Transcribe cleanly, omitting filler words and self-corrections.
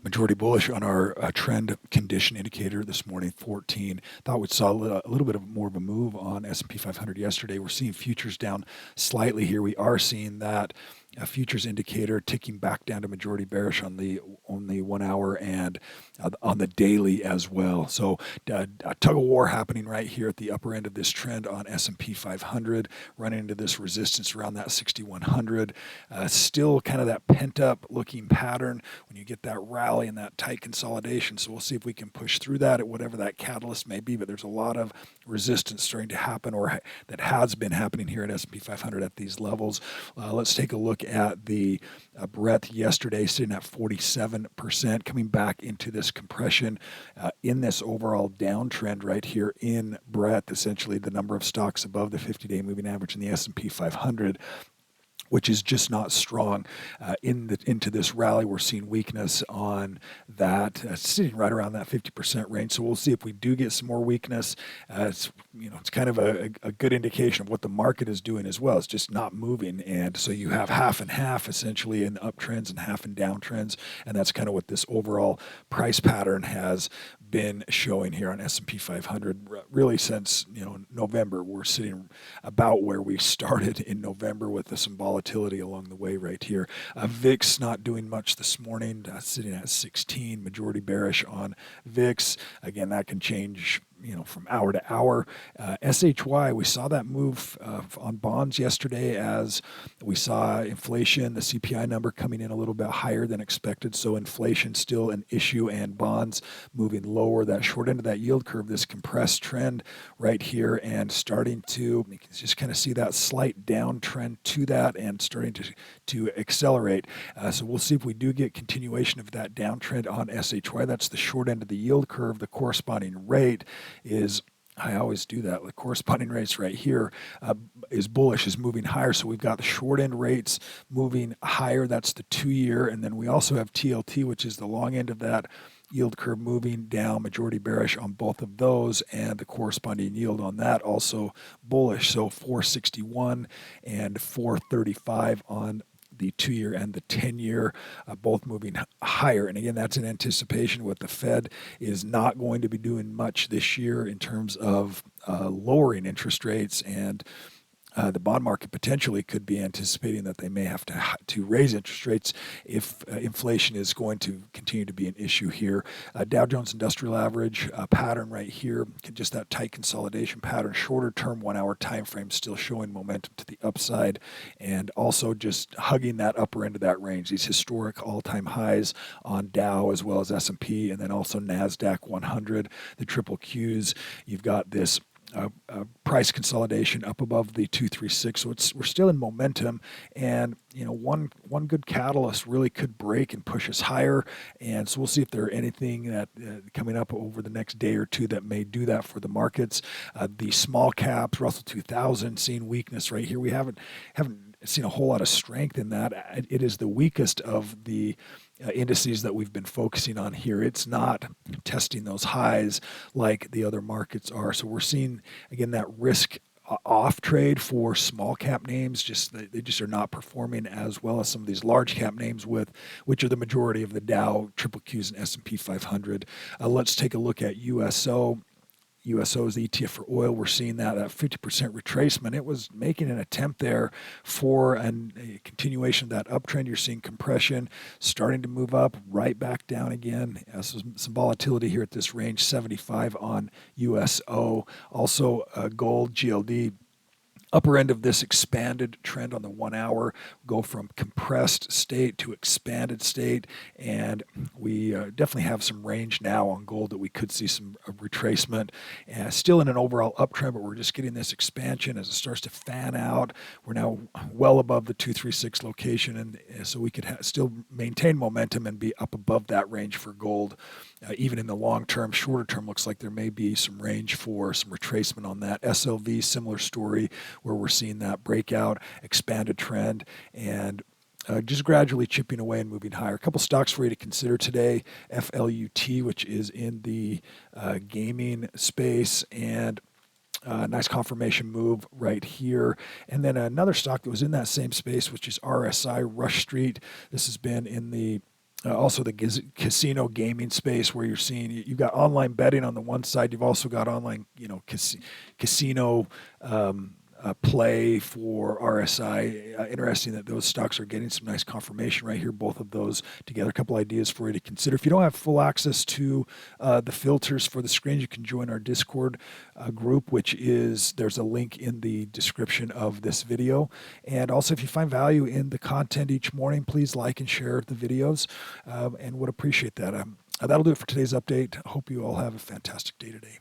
Majority bullish on our trend condition indicator this morning, 14. Thought we saw a little bit of more of a move on S&P 500 yesterday. We're seeing futures down slightly here. We are seeing that futures indicator ticking back down to majority bearish on the 1 hour and on the daily as well. So a tug of war happening right here at the upper end of this trend on S&P 500, running into this resistance around that 6100. Still kind of that pent up looking pattern when you get that rally and that tight consolidation. So we'll see if we can push through that at whatever that catalyst may be. But there's a lot of resistance starting to happen, or that has been happening here at S&P 500 at these levels. Let's take a look at the breadth yesterday, sitting at 47%, coming back into this compression in this overall downtrend right here in breadth. Essentially, the number of stocks above the 50-day moving average in the S&P 500, which is just not strong into this rally. We're seeing weakness on that, sitting right around that 50% range. So we'll see if we do get some more weakness. It's kind of a good indication of what the market is doing as well. It's just not moving, and so you have half and half essentially in uptrends and half in downtrends, and that's kind of what this overall price pattern has been showing here on S&P 500 really since November. We're sitting about where we started in November with some volatility along the way right here. VIX not doing much this morning, sitting at 16, majority bearish on VIX. Again, that can change from hour to hour. SHY, we saw that move on bonds yesterday as we saw inflation, the CPI number coming in a little bit higher than expected. So inflation still an issue and bonds moving lower. That short end of that yield curve, this compressed trend right here, and starting to, you can just kind of see that slight downtrend to that and starting to accelerate. So we'll see if we do get continuation of that downtrend on SHY. That's the short end of the yield curve. The corresponding rate is, I always do that, the corresponding rates right here is bullish, is moving higher. So we've got the short end rates moving higher. That's the 2-year. And then we also have TLT, which is the long end of that yield curve, moving down, majority bearish on both of those, and the corresponding yield on that also bullish. So 461 and 435 on the 2-year and the 10-year, both moving higher. And again, that's in anticipation what the Fed is not going to be doing much this year in terms of lowering interest rates, and the bond market potentially could be anticipating that they may have to raise interest rates if inflation is going to continue to be an issue here. Dow Jones Industrial Average pattern right here, just that tight consolidation pattern, shorter term 1 hour time frame still showing momentum to the upside, and also just hugging that upper end of that range, these historic all-time highs on Dow as well as S&P, and then also NASDAQ 100, the triple Qs. You've got this price consolidation up above the 236, so we're still in momentum, and one good catalyst really could break and push us higher, and so we'll see if there are anything that coming up over the next day or two that may do that for the markets. The small caps, Russell 2000, seeing weakness right here. We haven't seen a whole lot of strength in that. It is the weakest of the indices that we've been focusing on here. It's not testing those highs like the other markets are. So we're seeing, again, that risk off trade for small cap names. They just are not performing as well as some of these large cap names, which are the majority of the Dow, triple Qs, and S&P 500. Let's take a look at USO. USO is the ETF for oil. We're seeing that 50% retracement. It was making an attempt there for a continuation of that uptrend. You're seeing compression starting to move up, right back down again. So some volatility here at this range, 75 on USO. Also, gold, GLD. Upper end of this expanded trend on the 1 hour, go from compressed state to expanded state, and we definitely have some range now on gold that we could see some retracement. Still in an overall uptrend, but we're just getting this expansion as it starts to fan out. We're now well above the 236 location, and so we could still maintain momentum and be up above that range for gold. Even in the long term, shorter term, looks like there may be some range for some retracement on that. SLV, similar story, where we're seeing that breakout, expanded trend, and just gradually chipping away and moving higher. A couple stocks for you to consider today. FLUT, which is in the gaming space, and nice confirmation move right here. And then another stock that was in that same space, which is RSI, Rush Street. This has been in the Also the casino gaming space, where you're seeing you've got online betting on the one side, you've also got online, casino play for RSI. Interesting that those stocks are getting some nice confirmation right here, both of those together. A couple ideas for you to consider. If you don't have full access to the filters for the screens, you can join our Discord group, there's a link in the description of this video. And also, if you find value in the content each morning, please like and share the videos, and would appreciate that. That'll do it for today's update. I hope you all have a fantastic day today.